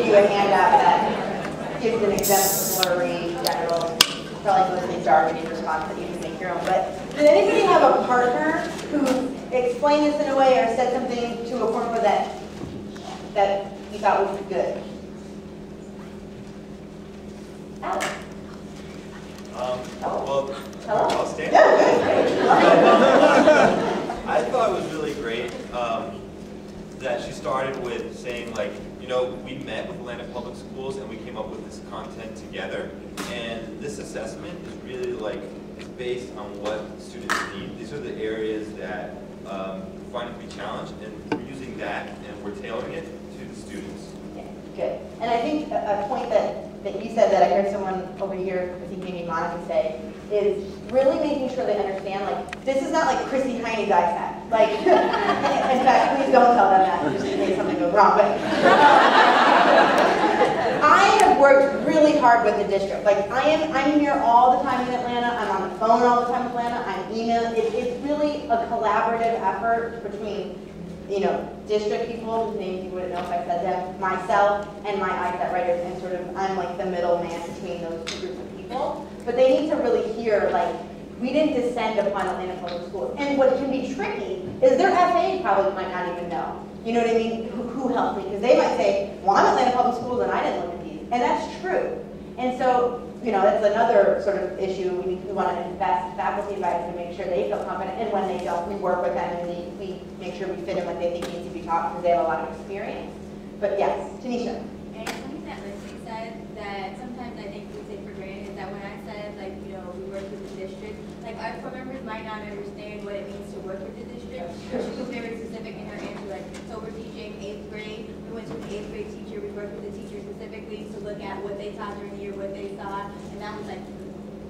you a handout that gives an exemplary general, probably mostly jargony response that you can make your own. But does anybody have a partner who explained this in a way or said something to a formula that you thought would be good? Alex. Well, hello. I'll stand. I thought it was really great that she started with saying, like, you know, we met with Atlanta Public Schools and we came up with this content together. And this assessment is really like, it's based on what students need. These are the areas that we find to be challenged, and we're using that and we're tailoring it to the students. Yeah, good. And I think a point that you said that I heard someone over here, I think maybe Monica say, is really making sure they understand, like, this is not like Chrissy Heine's ISAT. Like, in fact, please don't tell them that, just in case something goes wrong. But I have worked really hard with the district. Like, I'm here all the time in Atlanta. I'm on the phone all the time in Atlanta. I'm emailing. It's really a collaborative effort between, you know, district people, whose names you wouldn't know if I said them, myself, and my ISAT writers, and sort of, I'm like the middleman between those two groups of people. But they need to really hear, like, we didn't descend upon Atlanta Public Schools. And what can be tricky is their FA probably might not even know. You know what I mean? Who helped me? Because they might say, well, I'm Atlanta Public Schools and I didn't look at these. And that's true. And so, you know, that's another sort of issue. We want to invest faculty advice to make sure they feel confident. And when they don't, we work with them and we make sure we fit in what they think needs to be taught because they have a lot of experience. But yes, Tanisha. And something that Lindsay said that sometimes I think we take for granted is that when I said, like, you know, we work with the district, like, our core members might not understand what it means to work with the district. She was very specific in her answer, like, so we're teaching 8th grade. We went to an 8th grade teacher. We worked with the teacher specifically to look at what they taught during the year, what they saw, and that was like.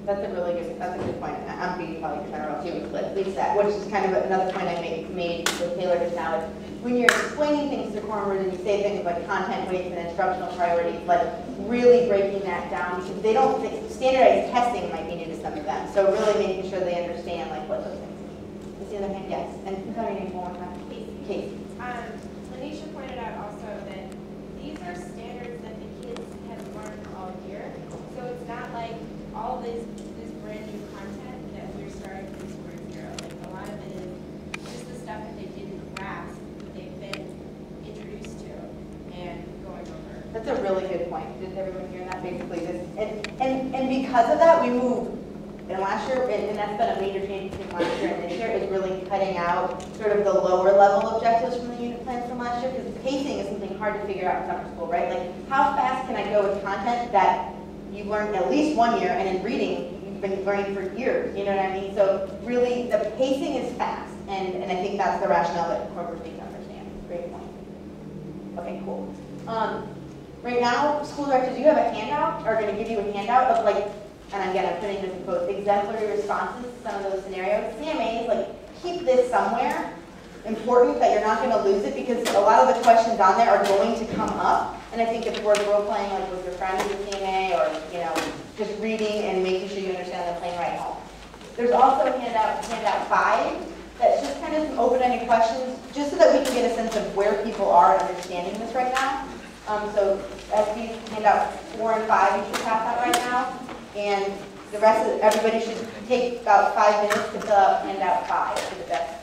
That's a good point. I'm being probably general too with Lisa, which is kind of another point I made with Taylor just now. Is when you're explaining things to core members and you say things like content weights and instructional priorities, like really breaking that down because they don't think standardized testing might be new to some of them. So really making sure they understand like what those things mean. Is the other hand? Yes. And who's your name one more time? Casey. Lanisha pointed out also that these are standards that the kids have learned all year. So it's not like all this brand new content that we're starting from square zero. Like a lot of it is just the stuff that they didn't grasp, that they've been introduced to and going over. That's a really good point. Did everyone hear that? Basically, this and because of that, we moved. And last year, and that's been a major change between last year and this year, is really cutting out sort of the lower level objectives from the unit plans from last year, because pacing is something hard to figure out in summer school, right? Like, how fast can I go with content that you've learned at least 1 year, and in reading, you've been learning for years, you know what I mean? So really, the pacing is fast, and I think that's the rationale that corporates need to understand. Great point. Okay, cool. Right now, school directors, you have a handout, are going to give you a handout of like, and again, I'm putting this in quotes, exemplary responses to some of those scenarios. CMAs, like, keep this somewhere. Important that you're not going to lose it because a lot of the questions on there are going to come up. And I think it's worth role-playing like with your friends in the CMA or, you know, just reading and making sure you understand the plane ride home. There's also handout 5 that's just kind of some open-ended questions just so that we can get a sense of where people are understanding this right now. So SB handout 4 and 5 you should pass out right now. And the rest of everybody should take about 5 minutes to fill out handout 5 to the best